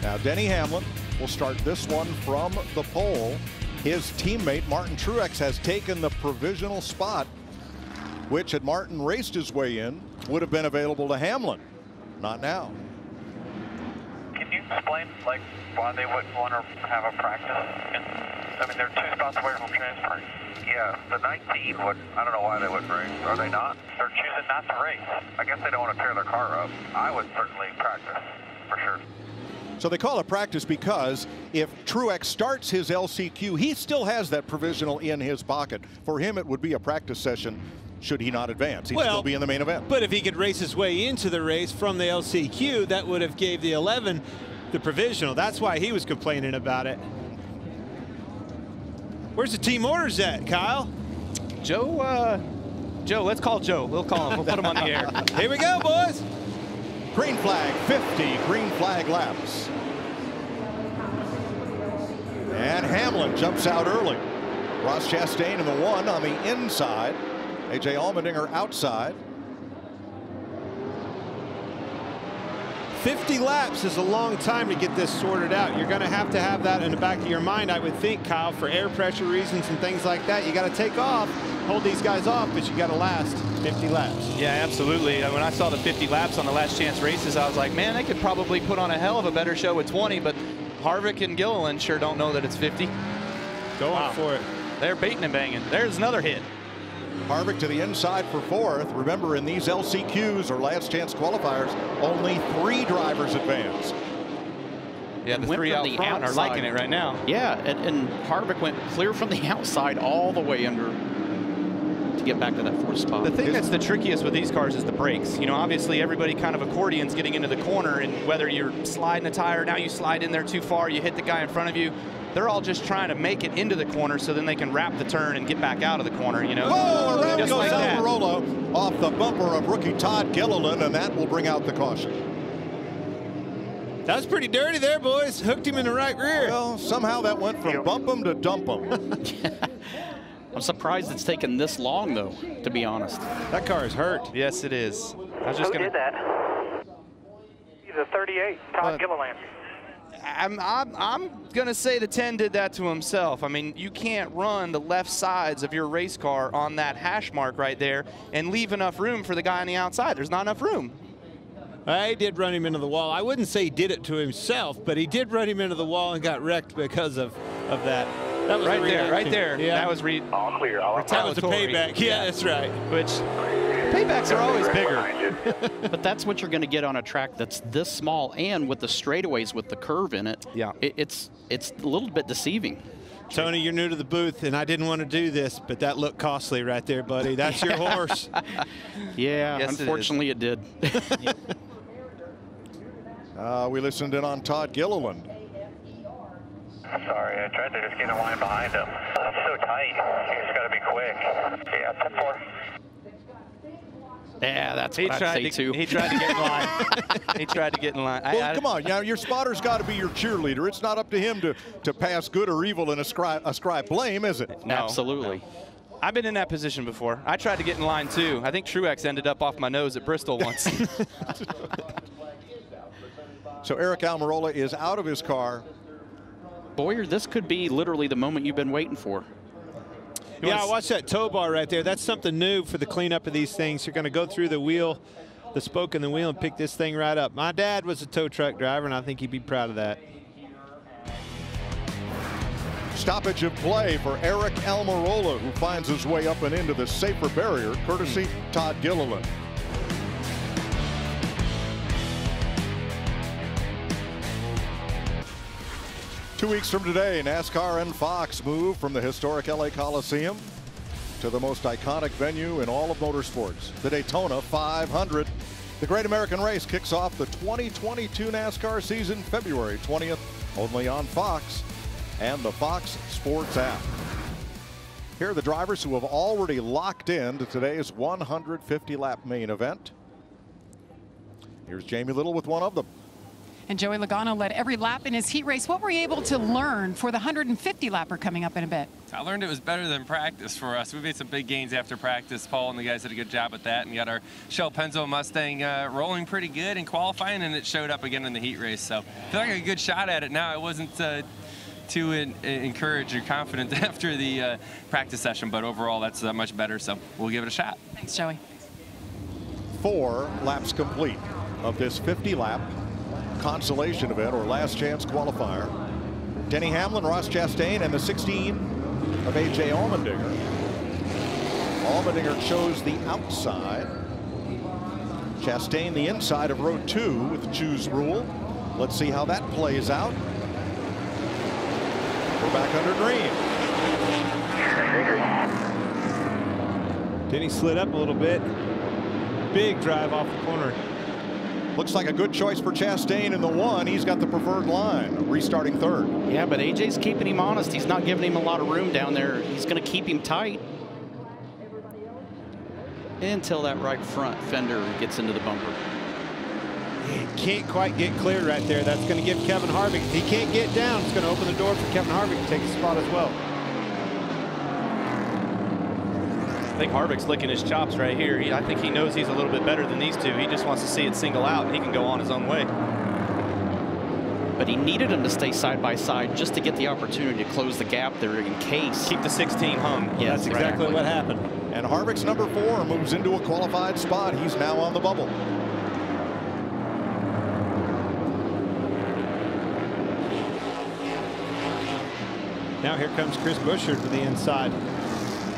Now Denny Hamlin will start this one from the pole. His teammate Martin Truex has taken the provisional spot, which had Martin raced his way in, would have been available to Hamlin. Not now. Can you explain like why they wouldn't want to have a practice? I mean, they're 2 spots away from transferring. Yeah, the 19 would. I don't know why they wouldn't race. Are they not? They're choosing not to race. I guess they don't want to tear their car up. I would certainly practice for sure. So they call it practice because if Truex starts his LCQ, he still has that provisional in his pocket. For him, it would be a practice session should he not advance. He'd still be in the main event. But if he could race his way into the race from the LCQ, that would have gave the 11 the provisional. That's why he was complaining about it. Where's the team orders at, Kyle? Joe, let's call Joe. We'll call him. We'll put him on the air. Here we go, boys. Green flag, 50 green flag laps. And Hamlin jumps out early. Ross Chastain in the 1 on the inside. A.J. Allmendinger outside. 50 laps is a long time to get this sorted out. You're going to have that in the back of your mind, I would think, Kyle, for air pressure reasons and things like that. You got to take off, hold these guys off, but you got to last 50 laps. Yeah, absolutely. When I saw the 50 laps on the last chance races, I was like, man, they could probably put on a hell of a better show with 20, but Harvick and Gilliland sure don't know that it's 50. Going for it. They're baiting and banging. There's another hit. Harvick to the inside for 4th. Remember, in these LCQs or last chance qualifiers, only 3 drivers advance. Yeah, the 3 out front are liking it right now. Yeah, and Harvick went clear from the outside all the way under to get back to that 4th spot. The thing that's the trickiest with these cars is the brakes. You know, obviously everybody kind of accordions getting into the corner, and whether you're sliding a tire, now you slide in there too far, you hit the guy in front of you. They're all just trying to make it into the corner so then they can wrap the turn and get back out of the corner, you know. Whoa, around goes like Almirola off the bumper of rookie Todd Gilliland, and that will bring out the caution. That was pretty dirty there, boys. Hooked him in the right rear. Well, somehow that went from bump him to dump him. I'm surprised it's taken this long, though, to be honest. That car is hurt. Yes, it is. I was just Who did that? He's a 38, Todd Gilliland. I'm going to say the 10 did that to himself. I mean, you can't run the left sides of your race car on that hash mark right there and leave enough room for the guy on the outside. There's not enough room. I did run him into the wall. I wouldn't say he did it to himself, but he did run him into the wall and got wrecked because of that. That was right there, right there. Yeah. That was all clear. That was a payback. Yeah, that's right. Which paybacks are always bigger. But that's what you're going to get on a track that's this small, and with the straightaways with the curve in it. Yeah, it's a little bit deceiving. Tony, you're new to the booth, and I didn't want to do this, but that looked costly right there, buddy. That's your horse. Yeah, yes, unfortunately it did. We listened in on Todd Gilliland. Sorry, I tried to just get a line behind him. I'm so tight. You just got to be quick. Yeah, 10-4. Yeah, that's what I'd say too. He tried to get in line. He tried to get in line. Well, come on. Now, your spotter's got to be your cheerleader. It's not up to him to pass good or evil and ascribe blame, is it? No. Absolutely. I've been in that position before. I tried to get in line, too. I think Truex ended up off my nose at Bristol once. So Eric Almirola is out of his car. Boyer, this could be literally the moment you've been waiting for. Yeah, watch that tow bar right there. That's something new for the cleanup of these things. You're going to go through the wheel, the spoke in the wheel, and pick this thing right up. My dad was a tow truck driver, and I think he'd be proud of that. Stoppage of play for Eric Almirola, who finds his way up and into the safer barrier, courtesy Todd Gilliland. Two weeks from today, NASCAR and Fox move from the historic LA Coliseum to the most iconic venue in all of motorsports, the Daytona 500. The Great American Race kicks off the 2022 NASCAR season February 20th, only on Fox and the Fox Sports app. Here are the drivers who have already locked in to today's 150-lap main event. Here's Jamie Little with one of them. And Joey Logano led every lap in his heat race. What were you able to learn for the 150 lapper coming up in a bit? I learned it was better than practice for us. We made some big gains after practice. Paul and the guys did a good job with that, and got our Shell Penzo Mustang rolling pretty good in qualifying, and it showed up again in the heat race. So I feel like a good shot at it now. It wasn't too encouraged or confident after the practice session, but overall that's much better, so we'll give it a shot. Thanks, Joey. 4 laps complete of this 50-lap consolation event or last chance qualifier. Denny Hamlin, Ross Chastain, and the 16 of A.J. Allmendinger. Allmendinger chose the outside. Chastain the inside of row 2 with the choose rule. Let's see how that plays out. We're back under green. Denny slid up a little bit. Big drive off the corner. Looks like a good choice for Chastain in the 1. He's got the preferred line, restarting 3rd. Yeah, but AJ's keeping him honest. He's not giving him a lot of room down there. He's going to keep him tight until that right front fender gets into the bumper. He can't quite get clear right there. That's going to give Kevin Harvick. If he can't get down, it's going to open the door for Kevin Harvick to take a spot as well. I think Harvick's licking his chops right here. I think he knows he's a little bit better than these two. He just wants to see it single out, and he can go on his own way. But he needed him to stay side by side just to get the opportunity to close the gap there in case. Keep the 16 hung. Yeah, that's exactly what happened. And Harvick's number 4 moves into a qualified spot. He's now on the bubble. Now here comes Chris Buescher to the inside.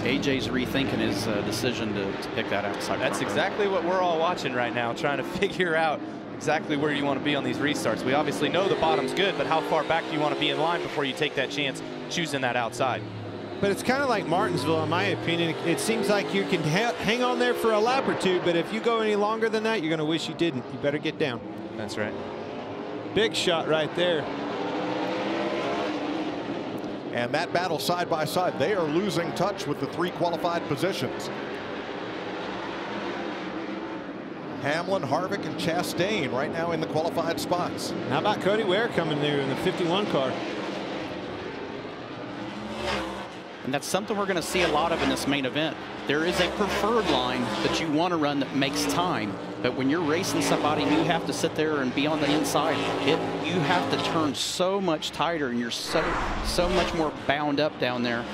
AJ's rethinking his decision to pick that outside. That's exactly what we're all watching right now, trying to figure out exactly where you want to be on these restarts. We obviously know the bottom's good, but how far back do you want to be in line before you take that chance choosing that outside? But it's kind of like Martinsville, in my opinion. It seems like you can hang on there for a lap or two, but if you go any longer than that, you're going to wish you didn't. You better get down. That's right. Big shot right there. And that battle side by side, they are losing touch with the 3 qualified positions. Hamlin, Harvick, and Chastain right now in the qualified spots. How about Cody Ware coming there in the 51 car? And that's something we're going to see a lot of in this main event. There is a preferred line that you want to run that makes time. But when you're racing somebody, you have to sit there and be on the inside. You have to turn so much tighter, and you're so much more bound up down there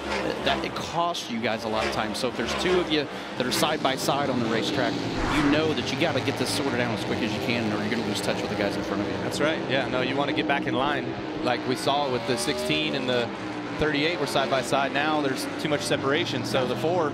that it costs you guys a lot of time. So if there's 2 of you that are side by side on the racetrack, you know that you got to get this sorted out as quick as you can, or you're going to lose touch with the guys in front of you. That's right. Yeah, no, you want to get back in line like we saw with the 16 and the 38 were side by side. Now there's too much separation, so the 4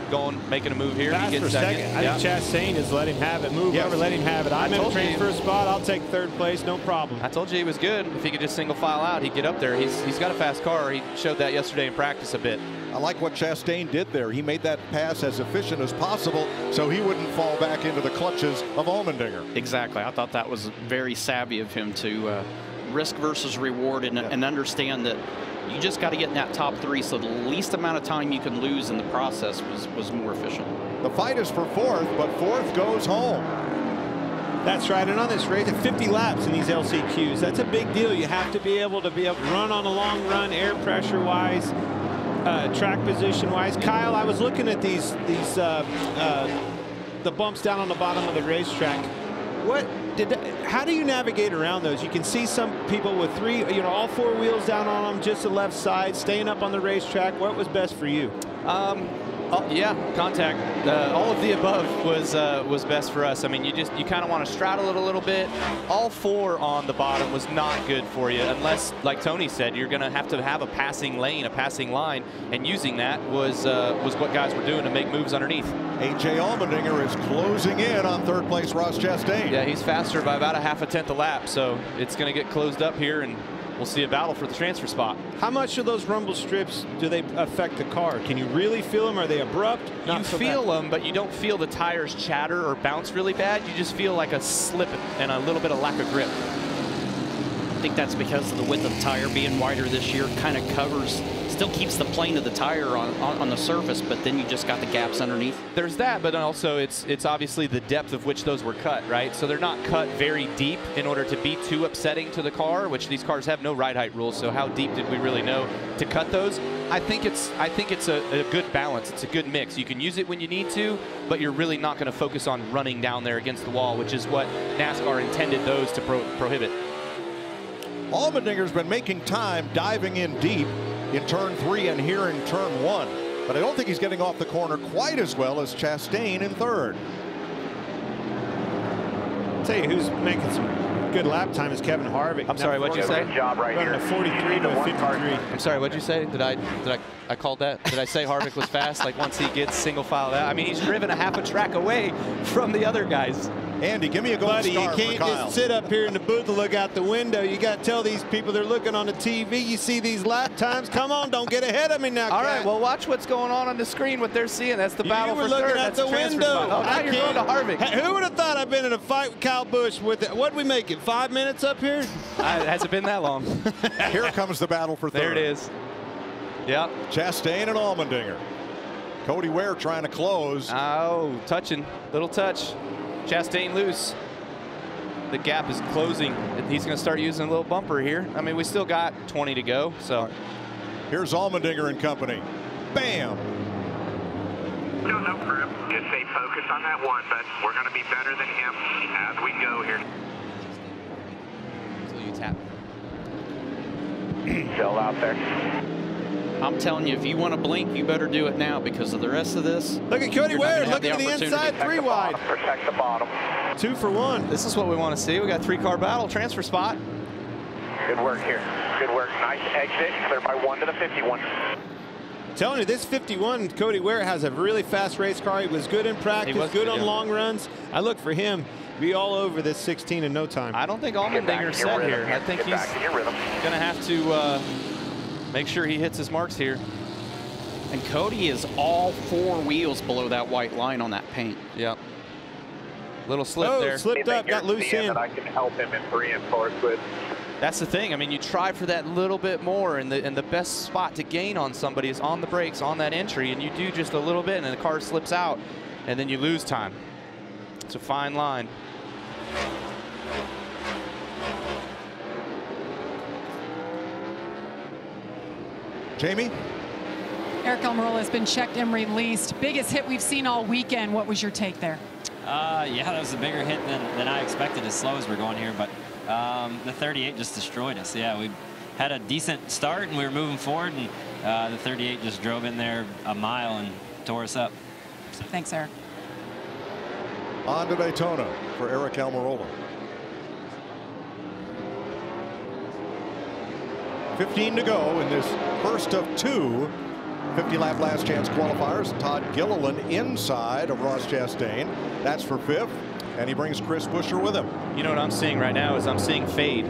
making a move here. Fast he gets for second. second. I think Chastain is let him have it. Move over, let him have it. I'm in the train for a spot. I'll take 3rd place, no problem. I told you he was good. If he could just single file out, he'd get up there. He's got a fast car. He showed that yesterday in practice a bit. I like what Chastain did there. He made that pass as efficient as possible so he wouldn't fall back into the clutches of Allmendinger. Exactly. I thought that was very savvy of him to risk versus reward and understand that you just got to get in that top 3, so the least amount of time you can lose in the process was more efficient. The fight is for 4th, but 4th goes home. That's right, and on this race, at 50 laps in these LCQs, that's a big deal. You have to be able to run on a long run, air pressure wise, track position wise. Kyle, I was looking at the bumps down on the bottom of the racetrack. How do you navigate around those? You can see some people with all 4 wheels down on them, just the left side, staying up on the racetrack. What was best for you? Yeah, contact. All of the above was best for us. I mean, you kind of want to straddle it a little bit. All 4 on the bottom was not good for you, unless, like Tony said, you're going to have a passing lane, a passing line, and using that was what guys were doing to make moves underneath. A.J. Allmendinger is closing in on 3rd place Ross Chastain. Yeah, he's faster by about a 1/2 a lap, so it's going to get closed up here, and we'll see a battle for the transfer spot. How much of those rumble strips do they affect the car? Can you really feel them? Are they abrupt? You feel them, but you don't feel the tires chatter or bounce really bad. You just feel like a slip and a little bit of lack of grip. think that's because of the width of the tire being wider this year. Kind of covers, still keeps the plane of the tire on the surface, but then you just got the gaps underneath. There's that, but also it's obviously the depth of which those were cut, right? So they're not cut very deep in order to be too upsetting to the car, which these cars have no ride height rules. So how deep did we really know to cut those? I think it's a good balance. It's a good mix. You can use it when you need to, but you're really not going to focus on running down there against the wall, which is what NASCAR intended those to prohibit. Allmendinger's been making time diving in deep in turn 3 and here in turn 1, but I don't think he's getting off the corner quite as well as Chastain in third. I'll tell you who's making some good lap time is Kevin Harvick. I'm sorry, what'd you say? Job right Running here. a 43 to a 53. I'm sorry, what'd you say? Did I called that? Did I say Harvick was fast? Like once he gets single filed out? I mean, he's driven a half a track away from the other guys. Andy, give me a gold Buddy, you star can't for Kyle. just sit up here in the booth and look out the window. You got to tell these people they're looking on the TV. You see these lap times. Come on, don't get ahead of me now. All right, well, watch what's going on the screen, what they're seeing. That's the battle for third. That's the transfer window. spot. Oh, now you're going to Harvick. Hey, who would have thought I'd been in a fight with Kyle Busch with it? What'd we make it, 5 minutes up here? Has it been that long? Here comes the battle for third. There it is. Yep. Chastain and Allmendinger. Cody Ware trying to close. Oh, touching. Little touch. Chastain loose. The gap is closing. He's going to start using a little bumper here. I mean, we still got 20 to go. So here's Allmendinger and company. Bam. No grip. Just stay focused on that one, but we're going to be better than him as we go here. until you tap. Still out there. I'm telling you, if you want to blink, you better do it now because of the rest of this. Look at Cody Ware looking to the inside, Protect 3 the wide. bottom, protect the bottom. 2 for 1. This is what we want to see. We got 3-car battle, transfer spot. Good work here. Good work. Nice exit. Clear by 1 to the 51. Telling you, this 51, Cody Ware has a really fast race car. He was good in practice, good on long runs. I look for him to be all over this 16 in no time. I don't think Allmendinger's set here. I think he's going to have to make sure he hits his marks here. And Cody is all 4 wheels below that white line on that paint. Yep. Little slip there. Slipped up, got loose in. That I can help him in reinforce with. That's the thing. I mean, you try for that little bit more, and the best spot to gain on somebody is on the brakes, on that entry, and you do just a little bit, and the car slips out, and then you lose time. It's a fine line. Jamie? Eric Almirola has been checked and released. Biggest hit we've seen all weekend. What was your take there? Yeah, that was a bigger hit than I expected as slow as we're going here, but the 38 just destroyed us. Yeah, we had a decent start and we were moving forward, and the 38 just drove in there a mile and tore us up. Thanks, Eric. On to Daytona for Eric Almirola. 15 to go in this first of 2 50-lap last chance qualifiers. Todd Gilliland inside of Ross Chastain. That's for 5th, and he brings Chris Buescher with him. You know what I'm seeing right now is I'm seeing fade.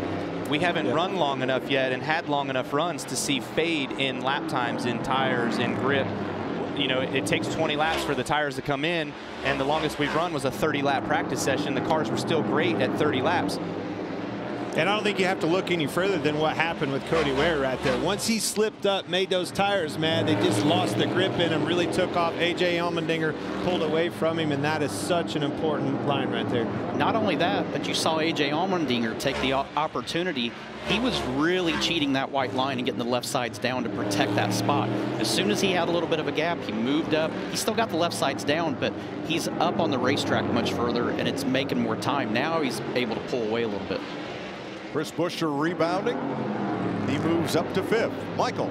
We haven't run long enough yet and had long enough runs to see fade in lap times, in tires, in grip. You know, it takes 20 laps for the tires to come in, and the longest we've run was a 30-lap practice session. The cars were still great at 30 laps. And I don't think you have to look any further than what happened with Cody Ware right there. Once he slipped up, made those tires mad, they just lost the grip in him, really took off. A.J. Allmendinger pulled away from him, and that is such an important line right there. Not only that, but you saw A.J. Allmendinger take the opportunity. He was really cheating that white line and getting the left sides down to protect that spot. As soon as he had a little bit of a gap, he moved up. He still got the left sides down, but he's up on the racetrack much further, and it's making more time. Now he's able to pull away a little bit. Chris Buescher rebounding. He moves up to 5th. Michael.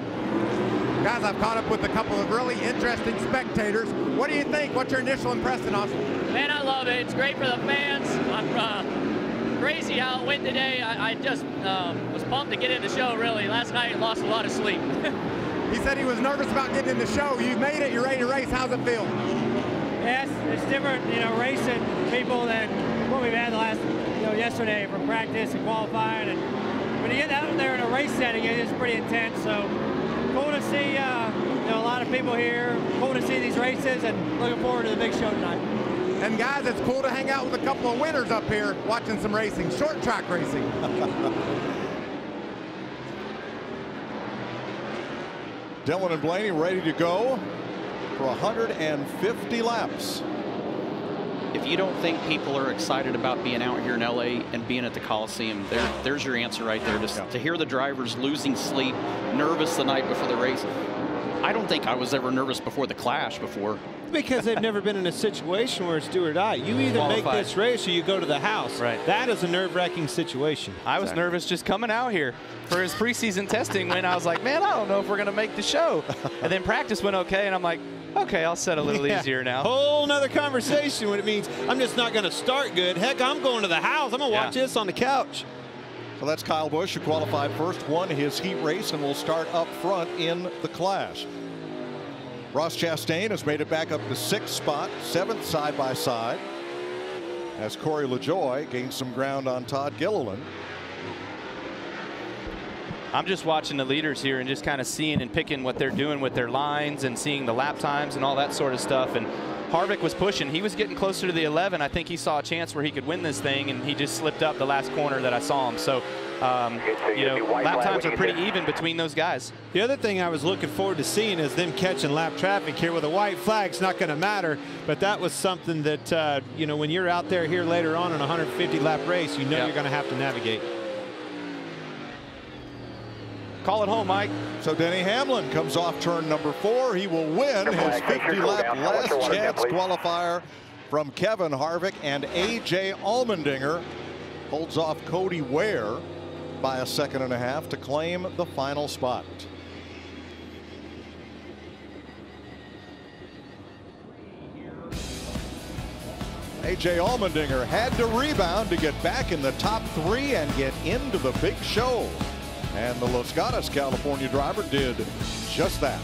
Guys, I've caught up with a couple of really interesting spectators. What do you think? What's your initial impression, Austin? Man, I love it. It's great for the fans. I'm crazy how it went today. I just was pumped to get in the show, really. Last night I lost a lot of sleep. He said he was nervous about getting in the show. You made it. You're ready to race. How's it feel? Yes, it's different, you know, racing people than what we've had the last, yesterday from practice and qualifying. And when you get out there in a race setting, it is pretty intense. So cool to see, a lot of people here. Cool to see these races, and looking forward to the big show tonight. And guys, it's cool to hang out with a couple of winners up here watching some racing, short track racing. Dylan and Blaney ready to go for 150 laps. If you don't think people are excited about being out here in LA and being at the Coliseum, there's your answer right there. To hear the drivers losing sleep, nervous the night before the race. I don't think I was ever nervous before the Clash before. Because they've never been in a situation where it's do or die. You either make this race or you go to the house. Right. That is a nerve-wracking situation. I was nervous just coming out here for his preseason testing when I was like, man, I don't know if we're going to make the show. And then practice went okay, and I'm like, okay, I'll set a little easier now. Whole nother conversation when it means I'm just not going to start good. Heck, I'm going to the house. I'm going to watch this on the couch. So that's Kyle Busch, who qualified first, won his heat race, and will start up front in the Clash. Ross Chastain has made it back up to 6th spot, 7th side by side, as Corey LaJoie gains some ground on Todd Gilliland. I'm just watching the leaders here and just kind of seeing and picking what they're doing with their lines and seeing the lap times and all that sort of stuff. And Harvick was pushing. He was getting closer to the 11. I think he saw a chance where he could win this thing, and he just slipped up the last corner that I saw him. So, you know, lap times are pretty even between those guys. The other thing I was looking forward to seeing is them catching lap traffic here with a white flag. It's not going to matter, but that was something that, you know, when you're out there here later on in a 150-lap race, you know you're going to have to navigate. Call it home, Mike. So Denny Hamlin comes off turn number 4. He will win his 50-lap last chance qualifier from Kevin Harvick, and A.J. Allmendinger holds off Cody Ware by 1.5 seconds to claim the final spot. A.J. Allmendinger had to rebound to get back in the top 3 and get into the big show. And the Los Gatos, California driver did just that.